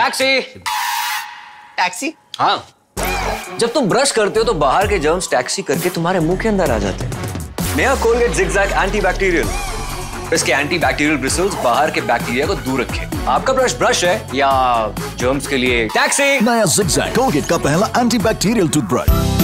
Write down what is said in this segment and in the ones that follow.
Taxi. Taxi? हाँ, जब तुम ब्रश करते हो तो बाहर के जर्म्स टैक्सी करके तुम्हारे मुंह के अंदर आ जाते हैं। नया कोलगेट जिगजैग एंटीबैक्टीरियल, इसके एंटीबैक्टीरियल ब्रिसल्स बाहर के बैक्टीरिया को दूर रखे। आपका ब्रश ब्रश है या जर्म्स के लिए टैक्सी? नया जिगजैग कोलगेट का पहला antibacterial toothbrush.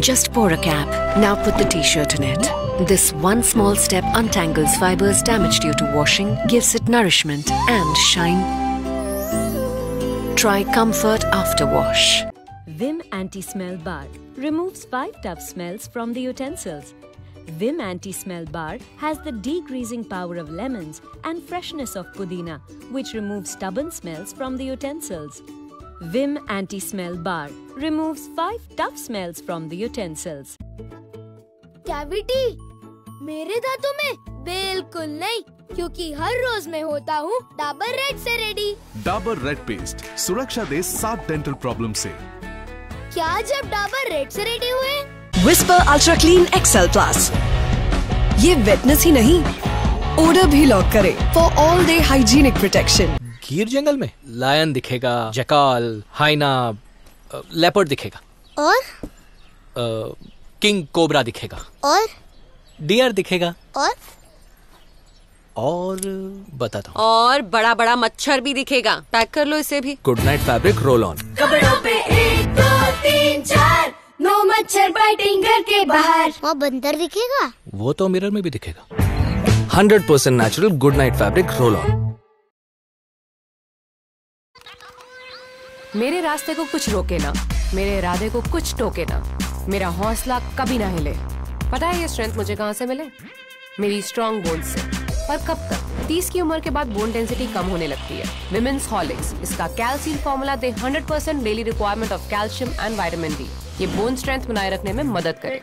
Just pour a cap. Now put the t-shirt in it. This one small step untangles fibers damaged due to washing, gives it nourishment and shine. Try Comfort After Wash. Vim Anti-Smell Bar removes 5 tough smells from the utensils. Vim Anti-Smell Bar has the degreasing power of lemons and freshness of pudina, which removes stubborn smells from the utensils. Vim Anti-Smell Bar removes 5 tough smells from the utensils. Cavity मेरे दांतों में बिल्कुल नहीं, क्योंकि हर रोज मैं होता हूँ Dabur red से रेडी। डाबर रेड पेस्ट सुरक्षा दे 7 डेंटल प्रॉब्लम से। क्या जब डाबर रेड से रेडी हुए? Whisper Ultra Clean XL Plus। ये वेटनेस ही नहीं, ओडर भी लॉक करे for all day hygienic protection। गिर जंगल में लायन दिखेगा, जैकाल, हाइना, लेपर्ड दिखेगा और किंग कोबरा दिखेगा और डियर दिखेगा और बताता हूँ और बड़ा बड़ा मच्छर भी दिखेगा। पैक कर लो इसे भी। Good night fabric roll on. कपड़ों पे 1 2 3 4 नो मच्छर बाइटिंग घर के बाहर। वहाँ बंदर दिखेगा? वो तो मिरर में भी दिखेगा। 100% natural good night fabric roll on. मेरे रास्ते को कुछ रोके ना, मेरे इरादे को कुछ टोके ना, मेरा हौसला कभी ना हिले। पता है ये स्ट्रेंथ मुझे कहाँ से मिले? मेरी स्ट्रॉन्ग बोन्स से। पर कब तक? 30 की उम्र के बाद बोन डेंसिटी कम होने लगती है। विमेंस हॉर्लिक्स, इसका calcium formula they 100% daily requirement of calcium and vitamin D. ये बोन स्ट्रेंथ बनाए रखने में मदद करे।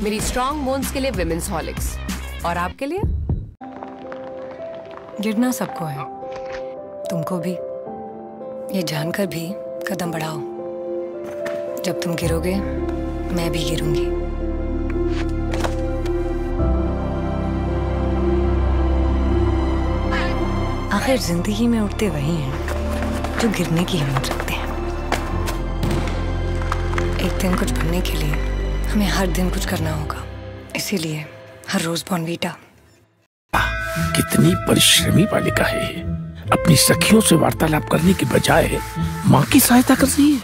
मेरी स्ट्रॉन्ग बोन्स के लिए विमेंस हॉर्लिक्स, और आपके लिए? गिरना सबको है, तुमको भी। ये जानकर भी कदम बढ़ाओ, जब तुम गिरोगे मैं भी गिरूंगी। आखिर जिंदगी में उठते वही हैं जो गिरने की हिम्मत रखते हैं। एक दिन कुछ बनने के लिए हमें हर दिन कुछ करना होगा, इसीलिए हर रोज बॉर्नवीटा। कितनी परिश्रमी बालिका है ये। अपनी सखियों से वार्तालाप करने के बजाय माँ की सहायता कर रही है।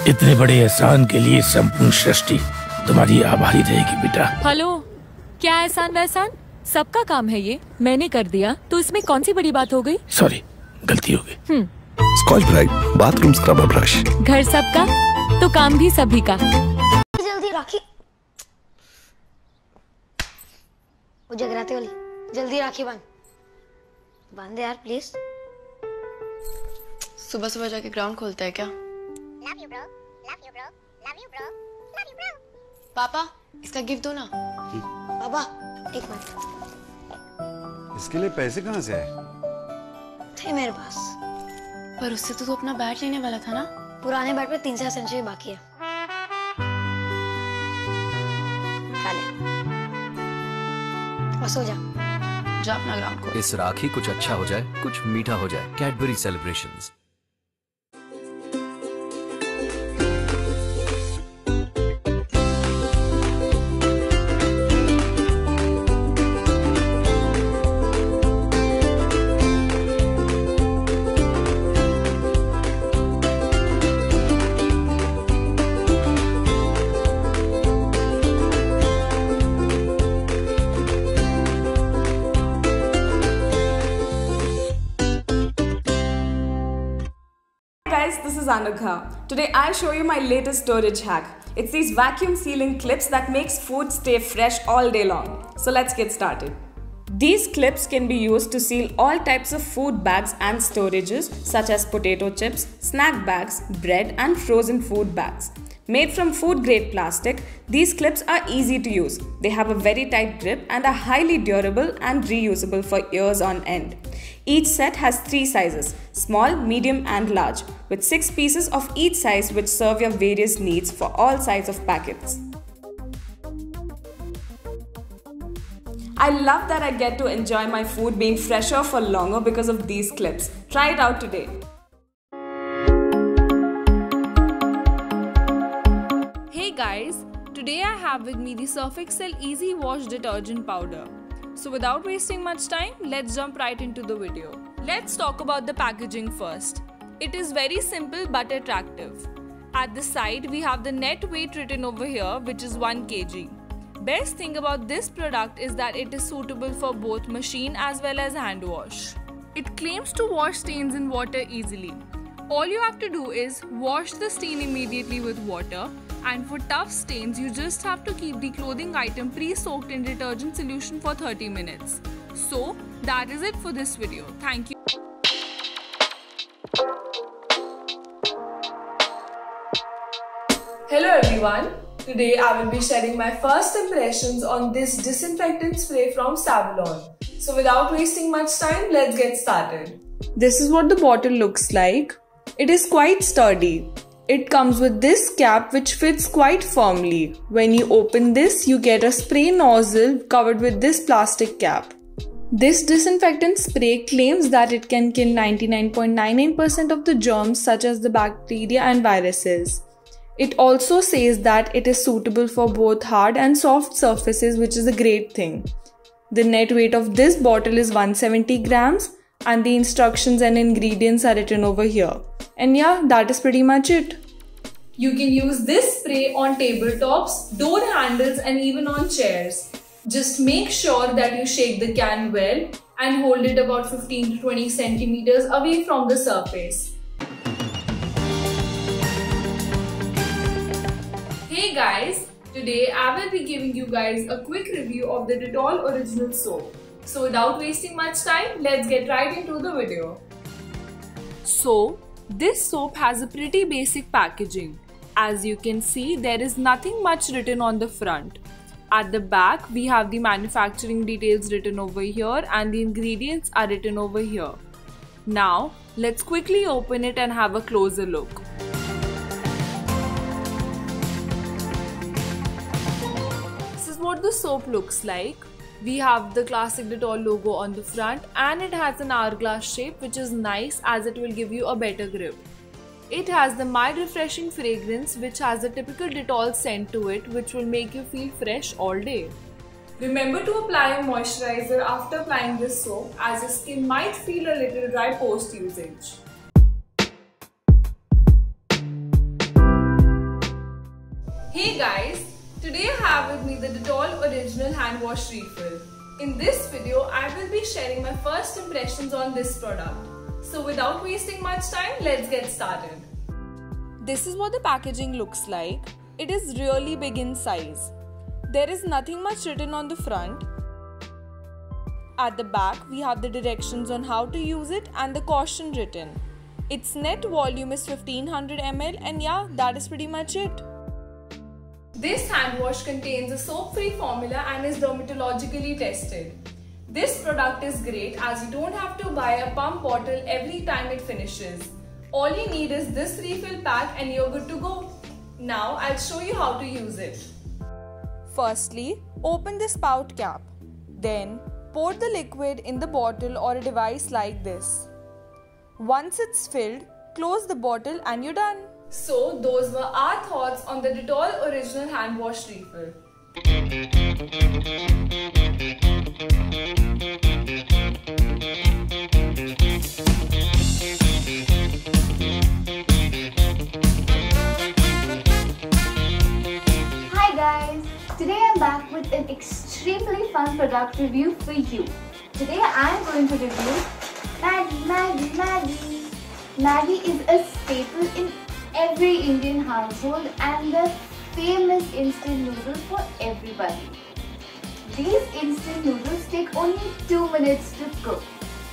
इतने बड़े एहसान के लिए संपूर्ण सृष्टि तुम्हारी आभारी रहेगी बेटा। हेलो, क्या एहसान वैसान? सबका काम है ये, मैंने कर दिया तो इसमें कौन सी बड़ी बात हो गई? सॉरी, गलती हो गई। Scotch Brite bathroom scrubber brush. घर सबका तो काम भी सभी का। जल्दी राखी, वो जगराते वाली, जल्दी राखी बांध दे यार प्लीज। सुबह सुबह जाके ग्राउंड खोलता है क्या? Love you bro, love you bro, love you bro, love you bro। पापा इसका गिफ्ट दो ना। पापा एक मिनट। इसके लिए पैसे कहाँ से आए? थे मेरे पास। पर उससे तो तू अपना बैट लेने वाला था ना? पुराने बैट पे 3 सेंचुरी बाकी है। खा ले और सो जा। जा अपना ग्राउंड खोल। इस राखी कुछ अच्छा हो जाए, कुछ मीठा हो जाए। Cadbury celebrations. Guys, this is Anugha. Today I'll show you my latest storage hack. It's these vacuum sealing clips that makes food stay fresh all day long. So let's get started. These clips can be used to seal all types of food bags and storages such as potato chips, snack bags, bread and frozen food bags. Made from food grade plastic, these clips are easy to use. They have a very tight grip and are highly durable and reusable for years on end. Each set has 3 sizes, small, medium and large, with 6 pieces of each size which serve your various needs for all sizes of packets. I love that I get to enjoy my food being fresher for longer because of these clips. Try it out today. Hey guys, today I have with me the Surf Excel Easy Wash Detergent Powder. So without wasting much time, let's jump right into the video. Let's talk about the packaging first. It is very simple but attractive. At the side, we have the net weight written over here, which is 1 kg. Best thing about this product is that it is suitable for both machine as well as hand wash. It claims to wash stains in water easily. All you have to do is wash the stain immediately with water, and for tough stains you just have to keep the clothing item pre-soaked in detergent solution for 30 minutes. So that is it for this video. Thank you. Hello everyone. Today I will be sharing my first impressions on this disinfectant spray from Savlon. So without wasting much time, let's get started. This is what the bottle looks like. It is quite sturdy. It comes with this cap which fits quite firmly. When you open this, you get a spray nozzle covered with this plastic cap. This disinfectant spray claims that it can kill 99.99% of the germs such as the bacteria and viruses. It also says that it is suitable for both hard and soft surfaces, which is a great thing. The net weight of this bottle is 170 grams and the instructions and ingredients are written over here. And yeah, that is pretty much it. You can use this spray on tabletops, door handles and even on chairs. Just make sure that you shake the can well and hold it about 15 to 20 centimeters away from the surface. Hey guys, today I will be giving you guys a quick review of the Dettol Original Soap. So without wasting much time, let's get right into the video. So, this soap has a pretty basic packaging. As you can see, there is nothing much written on the front. At the back, we have the manufacturing details written over here and the ingredients are written over here. Now, let's quickly open it and have a closer look. This is what the soap looks like. We have the classic Dettol logo on the front and it has an hourglass shape which is nice as it will give you a better grip. It has the mild refreshing fragrance which has a typical Dettol scent to it which will make you feel fresh all day. Remember to apply a moisturizer after applying this soap as your skin might feel a little dry post usage. Hey guys! Today I have with me the Dettol Original Hand Wash Refill. In this video, I will be sharing my first impressions on this product. So without wasting much time, let's get started. This is what the packaging looks like. It is really big in size. There is nothing much written on the front. At the back, we have the directions on how to use it and the caution written. Its net volume is 1500 ml and yeah, that is pretty much it. This hand wash contains a soap-free formula and is dermatologically tested. This product is great as you don't have to buy a pump bottle every time it finishes. All you need is this refill pack and you're good to go. Now I'll show you how to use it. Firstly, open the spout cap. Then pour the liquid in the bottle or a device like this. Once it's filled, close the bottle and you're done. So those were our thoughts on the Dettol Original Hand Wash Refill. Hi guys! Today I'm back with an extremely fun product review for you. Today I'm going to review Maggi. Maggi is a staple in every Indian household and the famous instant noodles for everybody. These instant noodles take only 2 minutes to cook,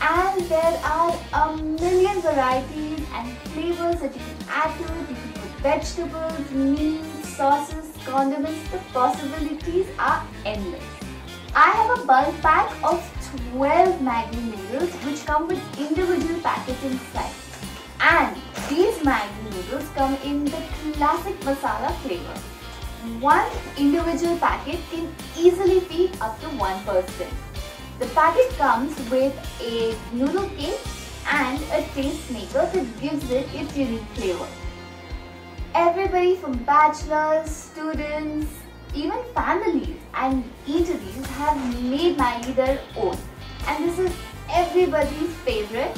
and there are a million varieties and flavors that you can add to it. You can put vegetables, meat, sauces, condiments. The possibilities are endless. I have a bulk pack of 12 Maggi noodles which come with individual packets inside. And these Maggi noodles come in the classic masala flavor. One individual packet can easily feed up to one person. The packet comes with a noodle cake and a taste maker that gives it its unique flavor. Everybody from bachelors, students, even families and eateries have made Maggi their own. And this is everybody's favorite.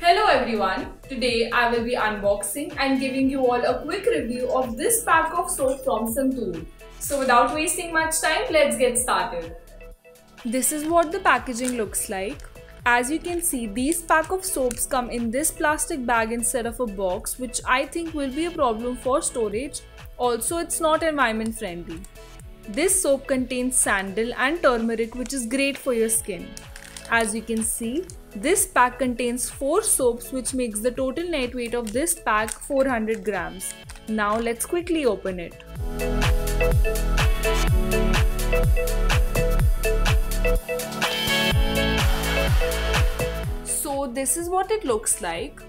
Hello everyone, today I will be unboxing and giving you all a quick review of this pack of soap from Santoor. So without wasting much time, let's get started. This is what the packaging looks like. As you can see, these pack of soaps come in this plastic bag instead of a box, which I think will be a problem for storage. Also, it's not environment friendly. This soap contains sandal and turmeric, which is great for your skin. As you can see, this pack contains 4 soaps, which makes the total net weight of this pack 400 grams. Now let's quickly open it. So this is what it looks like.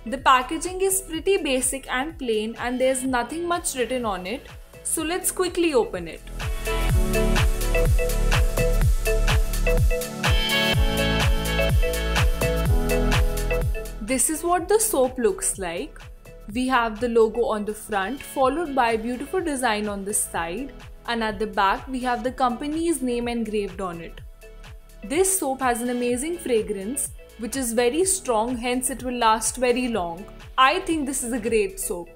The packaging is pretty basic and plain and there's nothing much written on it. So let's quickly open it. This is what the soap looks like. We have the logo on the front, followed by a beautiful design on the side, and at the back we have the company's name engraved on it. This soap has an amazing fragrance which is very strong, hence it will last very long. I think this is a great soap.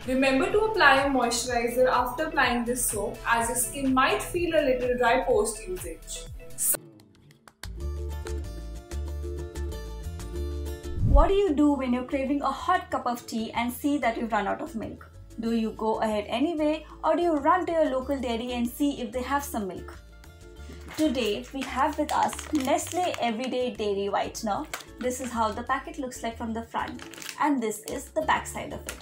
Remember to apply a moisturizer after applying this soap, as your skin might feel a little dry post usage. What do you do when you're craving a hot cup of tea and see that you've run out of milk? Do you go ahead anyway, or do you run to your local dairy and see if they have some milk? Today we have with us Nestle Everyday Dairy Whitener. This is how the packet looks like from the front, and this is the back side of it.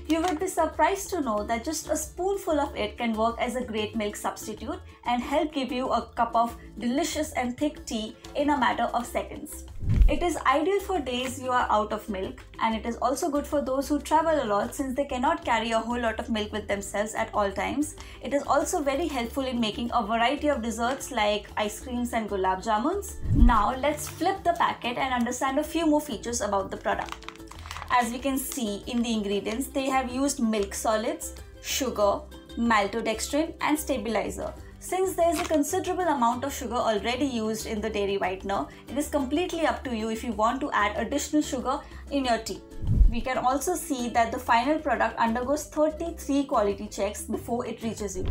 You would be surprised to know that just a spoonful of it can work as a great milk substitute and help give you a cup of delicious and thick tea in a matter of seconds. It is ideal for days you are out of milk, and it is also good for those who travel a lot since they cannot carry a whole lot of milk with themselves at all times. It is also very helpful in making a variety of desserts like ice creams and gulab jamuns. Now let's flip the packet and understand a few more features about the product. As we can see in the ingredients, they have used milk solids, sugar, maltodextrin and stabilizer. Since there is a considerable amount of sugar already used in the dairy whitener, it is completely up to you if you want to add additional sugar in your tea. We can also see that the final product undergoes 33 quality checks before it reaches you.